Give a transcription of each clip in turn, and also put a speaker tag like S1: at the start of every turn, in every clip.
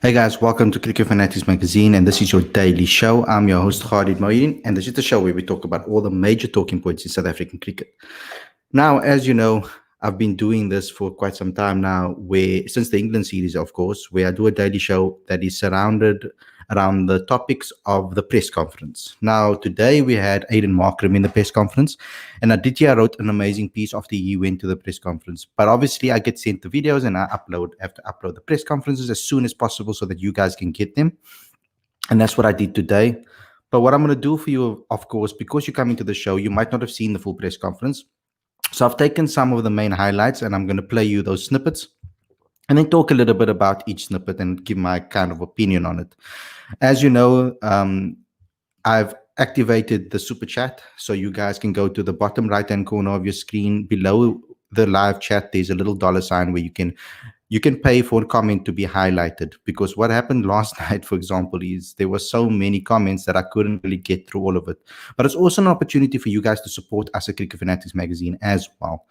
S1: Hey guys, welcome to Cricket Fanatics Magazine, and this is your daily show. I'm your host Khalid Moin, and this is the show where we talk about all the major talking points in South African cricket. Now, as you know, I've been doing this for quite some time now, where since the England series, of course, where I do a daily show that is surrounded around the topics of the press conference. Now, today we had Aiden Markram in the press conference, and Aditya wrote an amazing piece after he went to the press conference. But obviously, I get sent the videos, and I have to upload the press conferences as soon as possible so that you guys can get them. And that's what I did today. But what I'm going to do for you, of course, because you're coming to the show, you might not have seen the full press conference. So I've taken some of the main highlights and I'm going to play you those snippets and then talk a little bit about each snippet and give my kind of opinion on it. As you know, I've activated the super chat. So you guys can go to the bottom right hand corner of your screen below the live chat. There's a little dollar sign where you can pay for a comment to be highlighted, because what happened last night, for example, is there were so many comments that I couldn't really get through all of it. But it's also an opportunity for you guys to support us at Cricket Fanatics Magazine as well,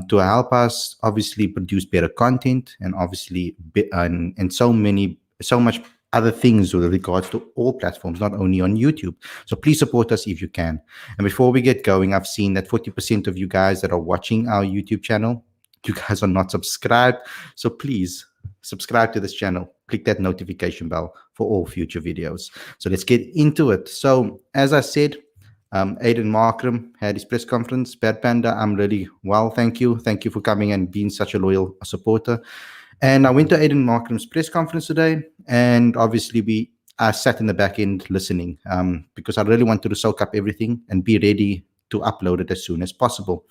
S1: to help us obviously produce better content and obviously and so much other things with regards to all platforms, not only on YouTube. So please support us if you can. And before we get going, I've seen that 40% of you guys that are watching our YouTube channel, you guys are not subscribed. So please subscribe to this channel. Click that notification bell for all future videos. So let's get into it. So as I said, Aiden Markram had his press conference. Bad Panda, I'm really well, thank you. Thank you for coming and being such a loyal supporter. And I went to Aiden Markram's press conference today, and obviously I sat in the back end listening because I really wanted to soak up everything and be ready to upload it as soon as possible.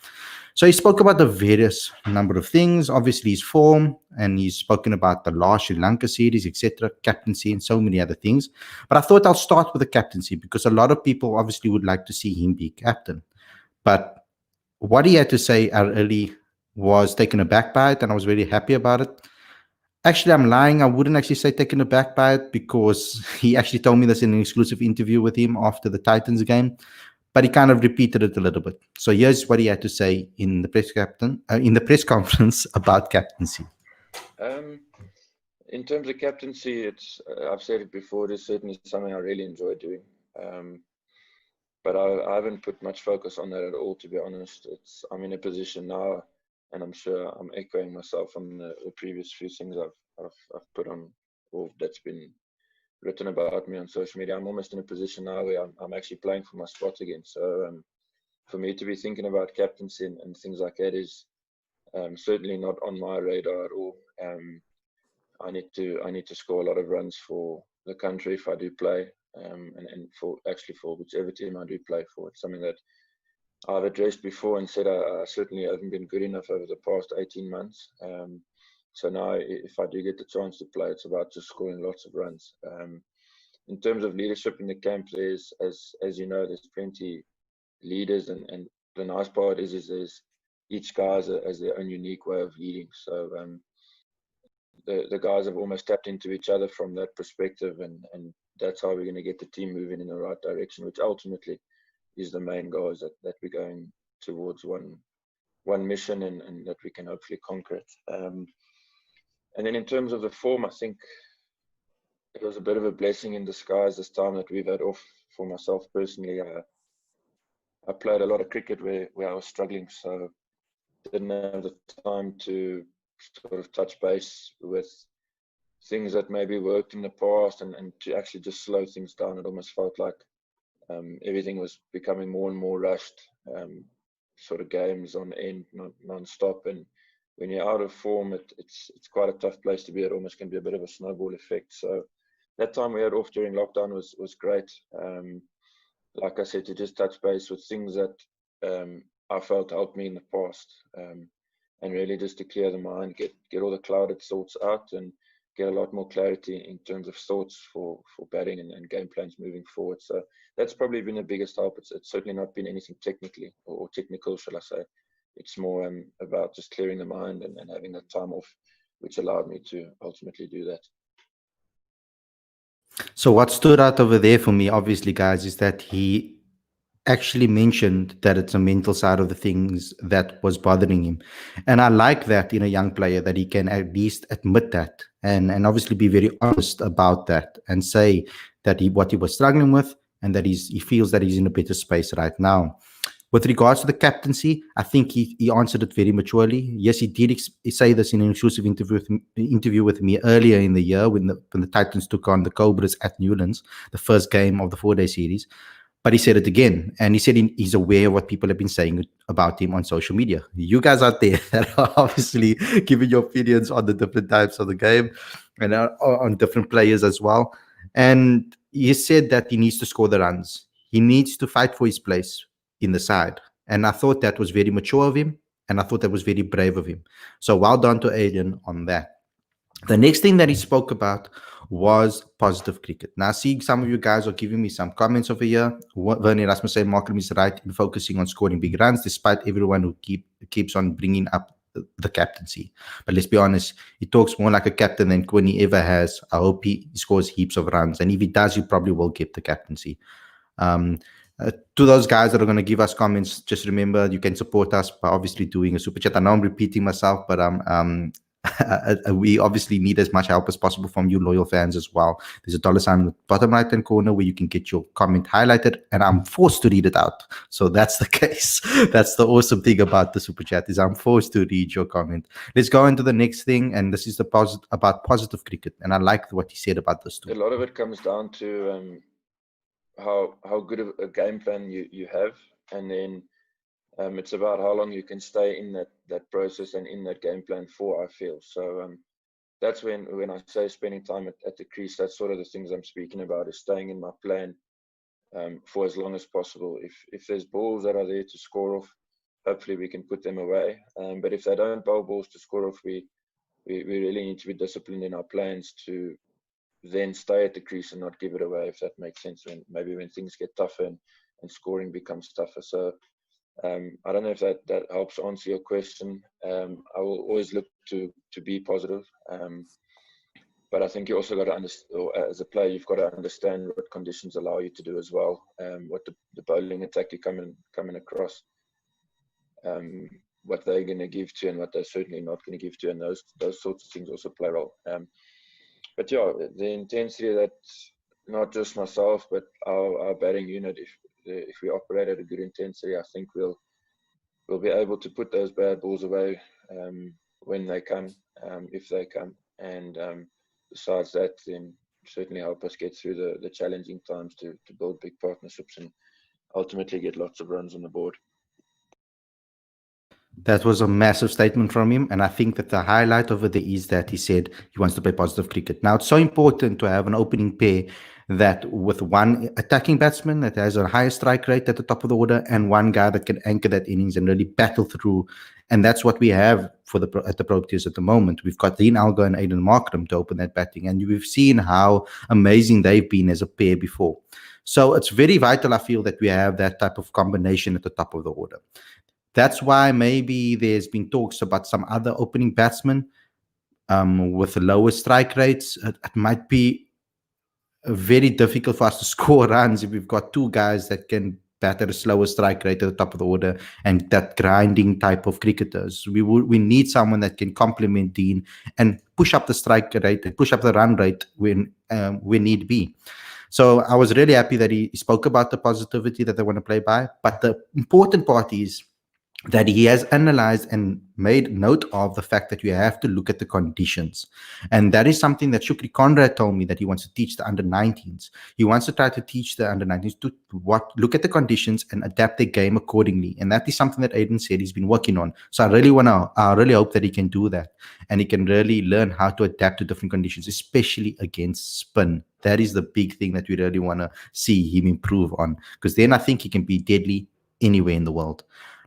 S1: So he spoke about the various number of things, obviously his form, and he's spoken about the last Sri Lanka series, etc., captaincy, and so many other things. But I thought I'll start with the captaincy because a lot of people obviously would like to see him be captain. But what he had to say, I really was taken aback by it, and I was very happy about it. Actually, I'm lying. I wouldn't actually say taken aback by it because he actually told me this in an exclusive interview with him after the Titans game, but he kind of repeated it a little bit. So here's what he had to say in the press conference about captaincy.
S2: Um, in terms of captaincy, it's I've said it before. It is certainly something I really enjoy doing, but I haven't put much focus on that at all. To be honest, I'm in a position now, and I'm sure I'm echoing myself on the previous few things I've put on, or that's been written about me on social media. I'm almost in a position now where I'm actually playing for my spot again. So for me to be thinking about captaincy and things like that is certainly not on my radar at all. I need to score a lot of runs for the country if I do play, and for whichever team I do play for. It's something that I've addressed before and said I certainly haven't been good enough over the past 18 months. So now, if I do get the chance to play, it's about just scoring lots of runs. In terms of leadership in the camp, there's, as you know, there's plenty leaders, and the nice part is there's each guy has their own unique way of leading. So the guys have almost tapped into each other from that perspective, and that's how we're going to get the team moving in the right direction, which ultimately is the main goal, is that we're going towards one mission and that we can hopefully conquer it. And then in terms of the form, I think it was a bit of a blessing in disguise this time that we've had off. For myself personally, I played a lot of cricket where I was struggling, so didn't have the time to sort of touch base with things that maybe worked in the past and to actually just slow things down. It almost felt like everything was becoming more and more rushed, sort of games on end, non-stop. And when you're out of form, it's quite a tough place to be. It almost can be a bit of a snowball effect. So that time we had off during lockdown was great. Like I said, to just touch base with things that I felt helped me in the past, and really just to clear the mind, get all the clouded thoughts out, and get a lot more clarity in terms of thoughts for batting and game plans moving forward. So that's probably been the biggest help. It's certainly not been anything technically or technical, shall I say. It's more about just clearing the mind and having that time off, which allowed me to ultimately do that.
S1: So what stood out over there for me, obviously, guys, is that he actually mentioned that it's a mental side of the things that was bothering him. And I like that in a young player, that he can at least admit that, and obviously be very honest about that and say that what he was struggling with, and that he feels that he's in a better space right now. With regards to the captaincy, I think he answered it very maturely. Yes, he did say this in an exclusive interview with me earlier in the year when the Titans took on the Cobras at Newlands, the first game of the 4-day series. But he said it again, and he said he's aware of what people have been saying about him on social media. You guys out there that are obviously giving your opinions on the different types of the game and on different players as well. And he said that he needs to score the runs. He needs to fight for his place in the side. And I thought that was very mature of him, and I thought that was very brave of him. So well done to Aiden on that. The next thing that he spoke about was positive cricket. Now, see, some of you guys are giving me some comments over here. Vernie Rasmus saying Markram is right in focusing on scoring big runs, despite everyone who keeps on bringing up the captaincy. But let's be honest, he talks more like a captain than Quinny ever has. I hope he scores heaps of runs, and if he does, he probably will get the captaincy. Um, to those guys that are going to give us comments, just remember you can support us by obviously doing a super chat. I know I'm repeating myself, but we obviously need as much help as possible from you loyal fans as well. There's a dollar sign in the bottom right hand corner where you can get your comment highlighted, and I'm forced to read it out. So that's the case. That's the awesome thing about the super chat, is I'm forced to read your comment. Let's go into the next thing, and this is about positive cricket, and I like what he said about this too.
S2: A lot of it comes down to how good of a game plan you have, and then it's about how long you can stay in that process and in that game plan for, I feel. So that's when I say spending time at the crease, that's sort of the things I'm speaking about, is staying in my plan for as long as possible. If there's balls that are there to score off, hopefully we can put them away. But if they don't bowl balls to score off, we really need to be disciplined in our plans to then stay at the crease and not give it away, if that makes sense, when things get tougher and scoring becomes tougher. So I don't know if that helps answer your question. I will always look to be positive, but I think you also got to understand, or as a player, you've got to understand what conditions allow you to do as well, what the bowling attack you're coming across, what they're going to give to you and what they're certainly not going to give to you, and those sorts of things also play a role. But yeah, the intensity that not just myself, but our batting unit, if we operate at a good intensity, I think we'll be able to put those bad balls away when they come, if they come. And besides that, then certainly help us get through the challenging times to build big partnerships and ultimately get lots of runs on the board.
S1: That was a massive statement from him. And I think that the highlight of it is that he said he wants to play positive cricket. Now, it's so important to have an opening pair that with one attacking batsman that has a higher strike rate at the top of the order, and one guy that can anchor that innings and really battle through. And that's what we have at the Proteas at the moment. We've got Dean Algo and Aiden Markram to open that batting. And we've seen how amazing they've been as a pair before. So it's very vital, I feel, that we have that type of combination at the top of the order. That's why maybe there's been talks about some other opening batsmen with lower strike rates. It might be very difficult for us to score runs if we've got two guys that can bat at a slower strike rate at the top of the order and that grinding type of cricketers. We need someone that can complement Dean and push up the strike rate and push up the run rate when need be. So I was really happy that he spoke about the positivity that they want to play by. But the important part is that he has analyzed and made note of the fact that you have to look at the conditions. And that is something that Shukri Conrad told me that he wants to teach the under-19s. He wants to try to teach the under-19s to look at the conditions and adapt their game accordingly. And that is something that Aiden said he's been working on. So I really hope that he can do that. And he can really learn how to adapt to different conditions, especially against spin. That is the big thing that we really want to see him improve on. Because then I think he can be deadly anywhere in the world.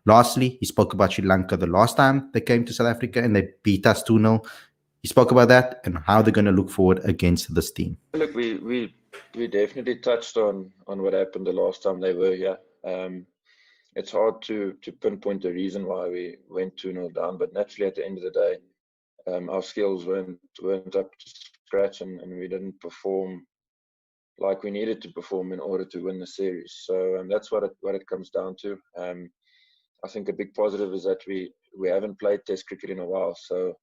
S1: Lastly, he spoke about Sri Lanka the last time they came to South Africa and they beat us 2-0. He spoke about that and how they're going to look forward against this team.
S2: Look, we definitely touched on what happened the last time they were here. It's hard to pinpoint the reason why we went 2-0 down, but naturally at the end of the day, our skills weren't up to scratch, and we didn't perform like we needed to perform in order to win the series. So that's what it comes down to. I think a big positive is that we haven't played Test cricket in a while, so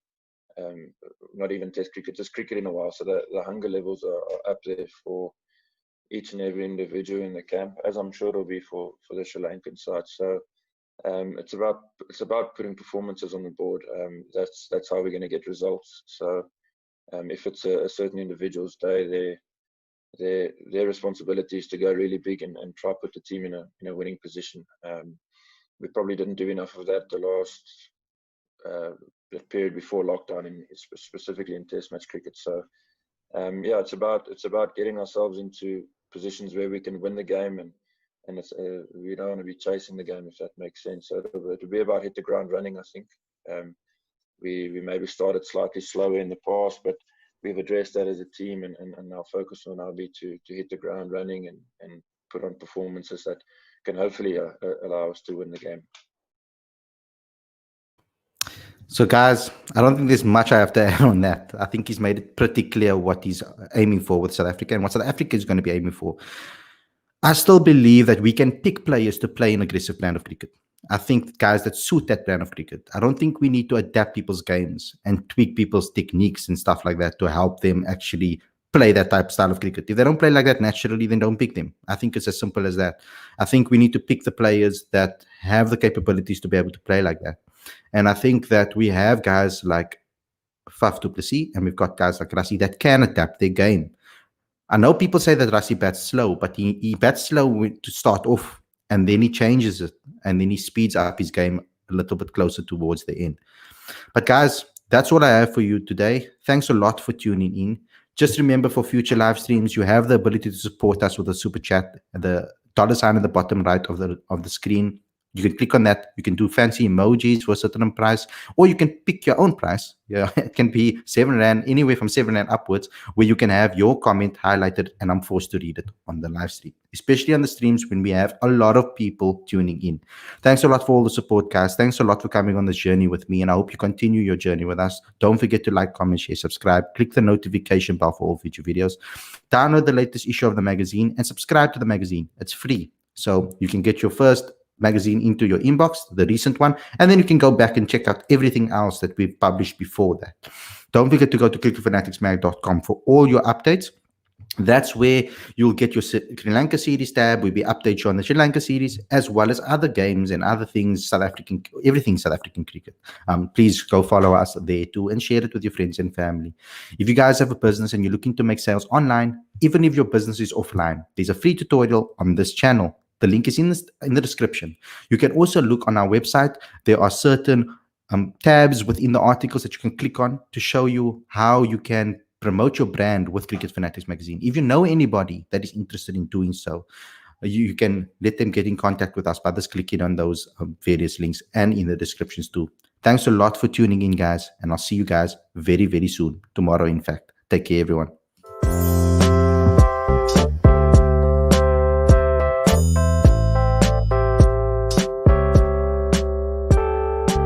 S2: not even Test cricket, just cricket in a while. So the hunger levels are up there for each and every individual in the camp, as I'm sure it'll be for the Sri Lankan side. So it's about putting performances on the board. That's how we're going to get results. So if it's a certain individual's day, their responsibility is to go really big and try put the team in a winning position. We probably didn't do enough of that the last period before lockdown, specifically in Test match cricket. So yeah, it's about getting ourselves into positions where we can win the game, and we don't want to be chasing the game, if that makes sense. So it'll be about hit the ground running. I think we maybe started slightly slower in the past, but we've addressed that as a team, and our focus will now be to hit the ground running and put on performances that can hopefully allow us to win the game.
S1: So, guys, I don't think there's much I have to add on that. I think he's made it pretty clear what he's aiming for with South Africa and what South Africa is going to be aiming for. I still believe that we can pick players to play an aggressive brand of cricket. I think guys that suit that brand of cricket. I don't think we need to adapt people's games and tweak people's techniques and stuff like that to help them actually play that type of style of cricket. If they don't play like that naturally, then don't pick them. I think it's as simple as that. I think we need to pick the players that have the capabilities to be able to play like that. And I think that we have guys like Faf du Plessis and we've got guys like Rassie that can adapt their game. I know people say that Rassie bats slow, but he bats slow to start off, and then he changes it, and then he speeds up his game a little bit closer towards the end. But guys, that's all I have for you today. Thanks a lot for tuning in. Just remember, for future live streams, you have the ability to support us with a super chat, the $sign at the bottom right of the screen. You can click on that. You can do fancy emojis for a certain price, or you can pick your own price. Yeah, it can be 7 Rand, anywhere from 7 Rand upwards, where you can have your comment highlighted and I'm forced to read it on the live stream, especially on the streams when we have a lot of people tuning in. Thanks a lot for all the support, guys. Thanks a lot for coming on this journey with me, and I hope you continue your journey with us. Don't forget to like, comment, share, subscribe. Click the notification bell for all future videos. Download the latest issue of the magazine and subscribe to the magazine. It's free, so you can get your first magazine into your inbox, the recent one, and then you can go back and check out everything else that we've published before that. Don't forget to go to cricketfanaticsmag.com for all your updates. That's where you'll get your Sri Lanka series tab. We'll be updating you on the Sri Lanka series, as well as other games and other things, everything South African cricket. Please go follow us there too and share it with your friends and family. If you guys have a business and you're looking to make sales online, even if your business is offline, there's a free tutorial on this channel. The link is in the description. You can also look on our website. There are certain tabs within the articles that you can click on to show you how you can promote your brand with Cricket Fanatics magazine. If you know anybody that is interested in doing so, you can let them get in contact with us by just clicking on those various links and in the descriptions too. Thanks a lot for tuning in, guys, and I'll see you guys very, very soon. Tomorrow, in fact. Take care, everyone.